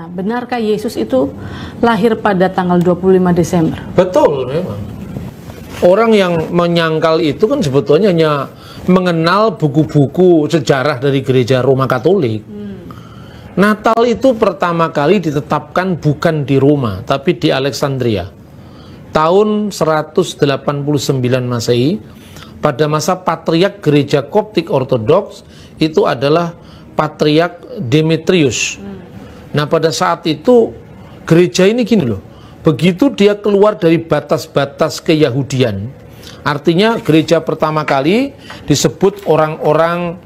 Nah, benarkah Yesus itu lahir pada tanggal 25 Desember? Betul, memang. Orang yang menyangkal itu kan sebetulnya hanya mengenal buku-buku sejarah dari gereja Roma Katolik. Natal itu pertama kali ditetapkan bukan di Roma, tapi di Alexandria. Tahun 189 Masehi, pada masa Patriark Gereja Koptik Ortodoks, itu adalah Patriark Demetrius. Nah, pada saat itu gereja ini gini loh, begitu dia keluar dari batas-batas keyahudian, artinya gereja pertama kali disebut orang-orang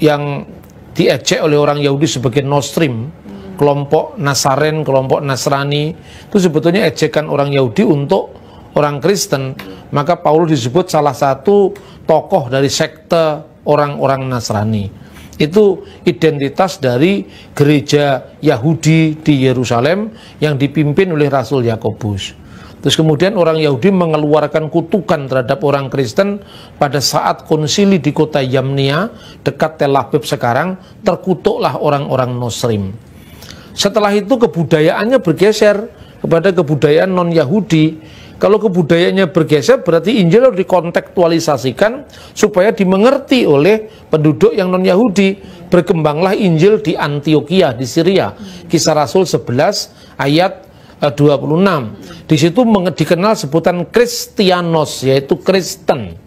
yang diejek oleh orang Yahudi sebagai Nostrim, kelompok Nasaren, kelompok Nasrani, itu sebetulnya ejekan orang Yahudi untuk orang Kristen. Maka Paulus disebut salah satu tokoh dari sekte orang-orang Nasrani. Itu identitas dari gereja Yahudi di Yerusalem yang dipimpin oleh Rasul Yakobus. Terus kemudian orang Yahudi mengeluarkan kutukan terhadap orang Kristen pada saat konsili di kota Yamnia dekat Tel Aviv sekarang, terkutuklah orang-orang Nostrim. Setelah itu kebudayaannya bergeser kepada kebudayaan non-Yahudi. Kalau kebudayaannya bergeser berarti Injil harus dikontekstualisasikan supaya dimengerti oleh penduduk yang non-Yahudi. Berkembanglah Injil di Antioquia di Syria. Kisah Rasul 11 ayat 26. Di situ dikenal sebutan Kristianos, yaitu Kristen.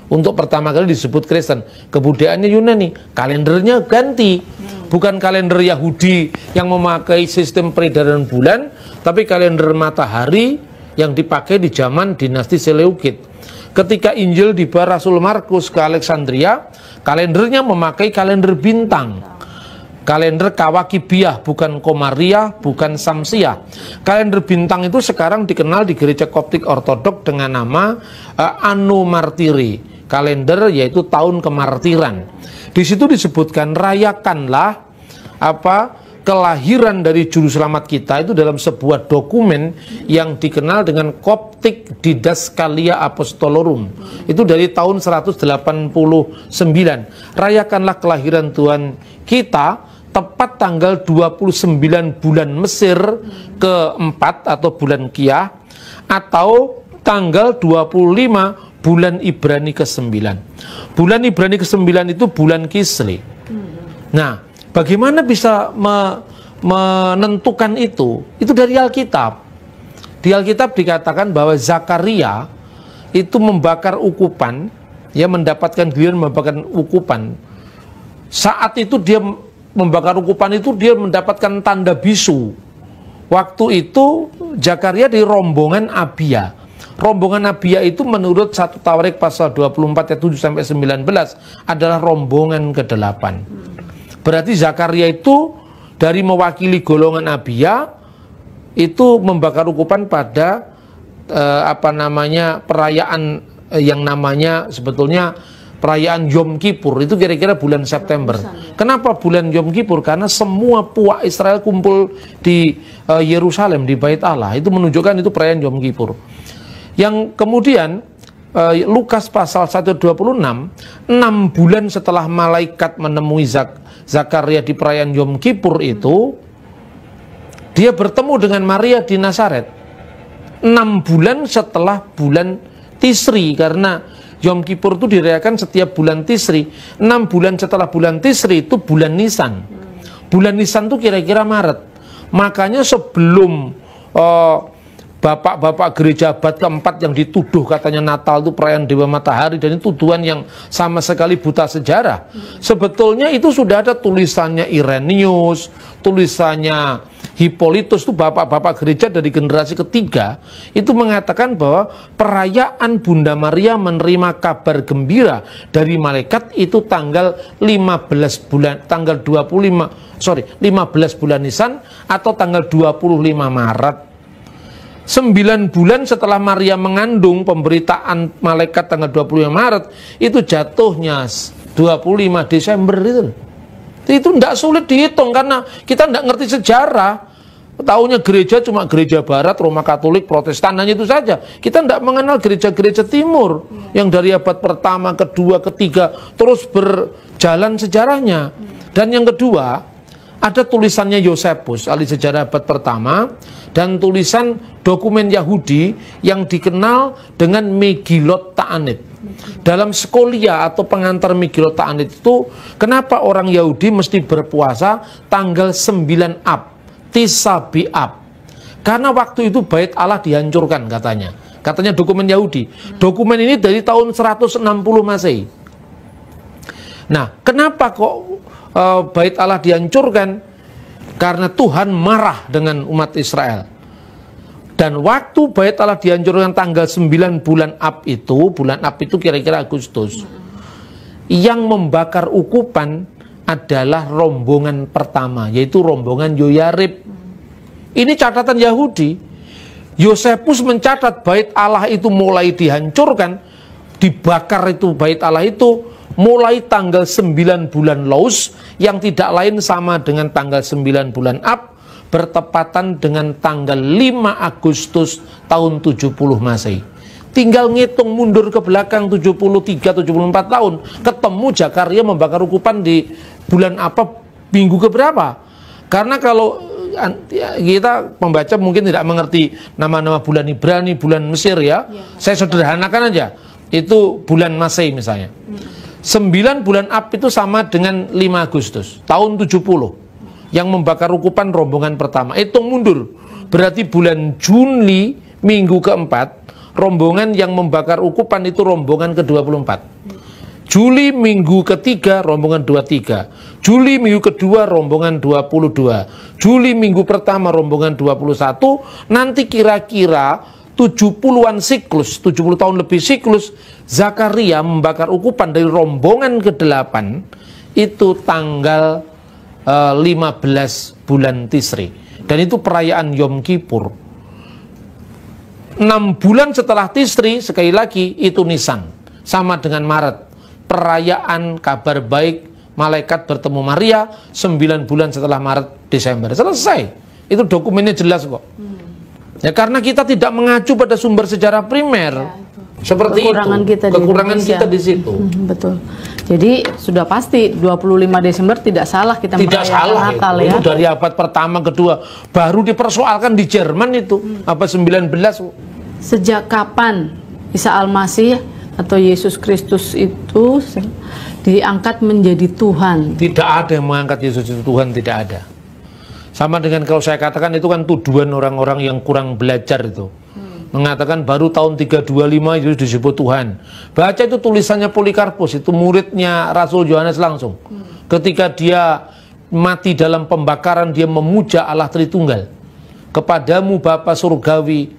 Untuk pertama kali disebut Kristen. Kebudayaannya Yunani, kalendernya ganti. Bukan kalender Yahudi yang memakai sistem peredaran bulan, tapi kalender matahari yang dipakai di zaman dinasti Seleukid. Ketika Injil dibawa Rasul Markus ke Alexandria, kalendernya memakai kalender bintang. Kalender Kawakibiyah, bukan Komariah, bukan Samsiah. Kalender bintang itu sekarang dikenal di gereja Koptik Ortodok dengan nama Anno Martiri. Kalender yaitu tahun kemartiran. Di situ disebutkan rayakanlah kelahiran dari juru selamat kita itu dalam sebuah dokumen yang dikenal dengan Koptik Didaskalia Apostolorum. Itu dari tahun 189. Rayakanlah kelahiran Tuhan kita tepat tanggal 29 bulan Mesir keempat atau bulan Kiyah, atau tanggal 25 bulan Ibrani ke-9. Bulan Ibrani ke-9 itu bulan Kislev. Nah, bagaimana bisa menentukan itu? Itu dari Alkitab. Di Alkitab dikatakan bahwa Zakaria itu membakar ukupan, ya, mendapatkan giliran membakar ukupan. Saat itu dia membakar ukupan itu dia mendapatkan tanda bisu. Waktu itu Zakaria di rombongan Abia. Rombongan Abia itu menurut 1 Tawarik pasal 24 ayat 7-19 adalah rombongan ke-8. Berarti Zakaria itu dari mewakili golongan Abia itu membakar ukupan pada perayaan yang namanya sebetulnya perayaan Yom Kippur. Itu kira-kira bulan September. Kenapa bulan Yom Kippur? Karena semua puak Israel kumpul di Yerusalem, di Bait Allah. Itu menunjukkan itu perayaan Yom Kippur. Yang kemudian Lukas pasal 126, 6 bulan setelah malaikat menemui Zakaria di perayaan Yom Kippur itu, dia bertemu dengan Maria di Nazaret. 6 bulan setelah bulan Tisri, karena Yom Kippur itu dirayakan setiap bulan Tisri. 6 bulan setelah bulan Tisri itu bulan Nisan. Bulan Nisan itu kira-kira Maret. Makanya sebelum bapak-bapak gereja abad keempat yang dituduh katanya Natal itu perayaan Dewa Matahari, dan itu tuduhan yang sama sekali buta sejarah. Sebetulnya itu sudah ada tulisannya Irenaeus, tulisannya Hippolytus, itu bapak-bapak gereja dari generasi ketiga, itu mengatakan bahwa perayaan Bunda Maria menerima kabar gembira dari malaikat itu tanggal 15 bulan Nisan atau tanggal 25 Maret. 9 bulan setelah Maria mengandung, pemberitaan malaikat tanggal 25 Maret, itu jatuhnya 25 Desember itu. Itu tidak sulit dihitung karena kita tidak ngerti sejarah. Taunya gereja cuma gereja barat, Roma Katolik, Protestan, hanya itu saja. Kita tidak mengenal gereja-gereja timur yang dari abad pertama, kedua, ketiga terus berjalan sejarahnya. Dan yang kedua, ada tulisannya Yosepus, ahli sejarah abad pertama, dan tulisan dokumen Yahudi yang dikenal dengan Megillot Ta'anit. Dalam Skolia atau pengantar Megillot Ta'anit itu, kenapa orang Yahudi mesti berpuasa tanggal 9 Ab, Tis'a B'Av? Karena waktu itu bait Allah dihancurkan katanya. Katanya dokumen Yahudi. Dokumen ini dari tahun 160 Masehi. Nah, kenapa kok bait Allah dihancurkan? Karena Tuhan marah dengan umat Israel. Dan waktu bait Allah dihancurkan tanggal 9 bulan Ab itu kira-kira Agustus. Yang membakar ukupan adalah rombongan pertama, yaitu rombongan Yoyarib. Ini catatan Yahudi. Yosepus mencatat bait Allah itu mulai dihancurkan, dibakar itu bait Allah itu mulai tanggal 9 bulan Laus, yang tidak lain sama dengan tanggal 9 bulan Ab, bertepatan dengan tanggal 5 Agustus tahun 70 Masehi. Tinggal ngitung mundur ke belakang 73-74 tahun, ketemu Zakaria membakar ukupan di bulan apa, minggu keberapa? Karena kalau kita pembaca mungkin tidak mengerti nama-nama bulan Ibrani, bulan Mesir ya. Saya sederhanakan aja. Itu bulan Masehi misalnya. 9 bulan Ab itu sama dengan 5 Agustus tahun 70. Yang membakar ukupan rombongan pertama. Hitung mundur. Berarti bulan Juni minggu keempat, rombongan yang membakar ukupan itu rombongan ke-24. Juli minggu ketiga rombongan 23, Juli minggu kedua rombongan 22, Juli minggu pertama rombongan 21, nanti kira-kira 70-an siklus, 70 tahun lebih siklus, Zakaria membakar ukupan dari rombongan ke-8 itu tanggal 15 bulan Tisri, dan itu perayaan Yom Kippur. 6 bulan setelah Tisri, sekali lagi itu Nisan, sama dengan Maret. Perayaan kabar baik malaikat bertemu Maria 9 bulan setelah Maret Desember. Selesai. Itu dokumennya jelas kok. Ya karena kita tidak mengacu pada sumber sejarah primer. Ya, seperti kekurangan itu. Kita kekurangan kita di situ. Betul. Jadi sudah pasti 25 Desember tidak salah kita merayakan Natal ya. Itu dari abad pertama kedua baru dipersoalkan di Jerman itu. Abad 19. Sejak kapan Isa Al-Masih atau Yesus Kristus itu diangkat menjadi Tuhan? Tidak ada yang mengangkat Yesus itu Tuhan, tidak ada. Sama dengan kalau saya katakan itu kan tuduhan orang-orang yang kurang belajar itu. Mengatakan baru tahun 325 Yesus disebut Tuhan. Baca itu tulisannya Polikarpus, itu muridnya Rasul Yohanes langsung. Ketika dia mati dalam pembakaran, dia memuja Allah Tritunggal. Kepadamu Bapa Surgawi,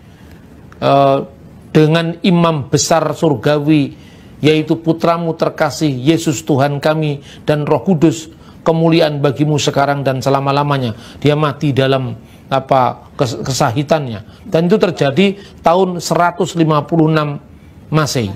dengan imam besar surgawi, yaitu putramu terkasih Yesus Tuhan kami dan Roh Kudus, kemuliaan bagimu sekarang dan selama-lamanya. Dia mati dalam kesahitannya, dan itu terjadi tahun 156 Masehi.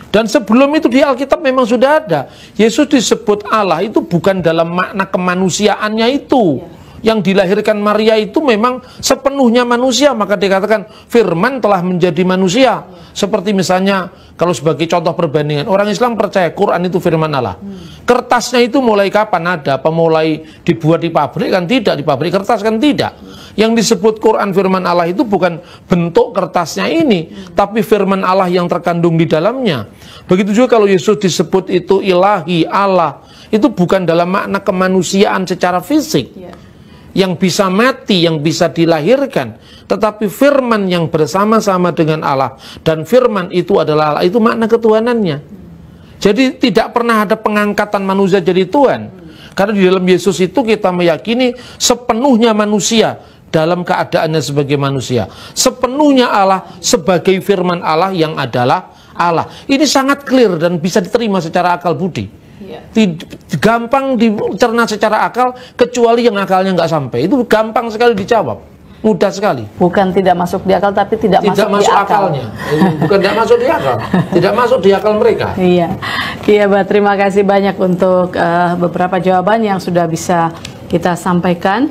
Dan sebelum itu di Alkitab memang sudah ada. Yesus disebut Allah itu bukan dalam makna kemanusiaannya itu. Yang dilahirkan Maria itu memang sepenuhnya manusia, maka dikatakan firman telah menjadi manusia. Seperti misalnya kalau sebagai contoh perbandingan, orang Islam percaya Quran itu firman Allah. Kertasnya itu mulai kapan ada? Apa mulai dibuat di pabrik? Kan tidak, di pabrik kertas kan tidak. Yang disebut Quran firman Allah itu bukan bentuk kertasnya ini, tapi firman Allah yang terkandung di dalamnya. Begitu juga kalau Yesus disebut itu ilahi, Allah, itu bukan dalam makna kemanusiaan secara fisik, yang bisa mati, yang bisa dilahirkan, tetapi firman yang bersama-sama dengan Allah, dan firman itu adalah Allah, itu makna ketuhanannya. Jadi tidak pernah ada pengangkatan manusia jadi Tuhan, karena di dalam Yesus itu kita meyakini sepenuhnya manusia dalam keadaannya sebagai manusia, sepenuhnya Allah sebagai firman Allah yang adalah Allah. Ini sangat clear dan bisa diterima secara akal budi. Gampang dicerna secara akal, kecuali yang akalnya nggak sampai. Itu gampang sekali dijawab, mudah sekali. Bukan tidak masuk di akal, tapi tidak masuk di akalnya. Bukan tidak masuk di akal, tidak masuk di akal mereka. Iya, Mbak, terima kasih banyak untuk beberapa jawaban yang sudah bisa kita sampaikan.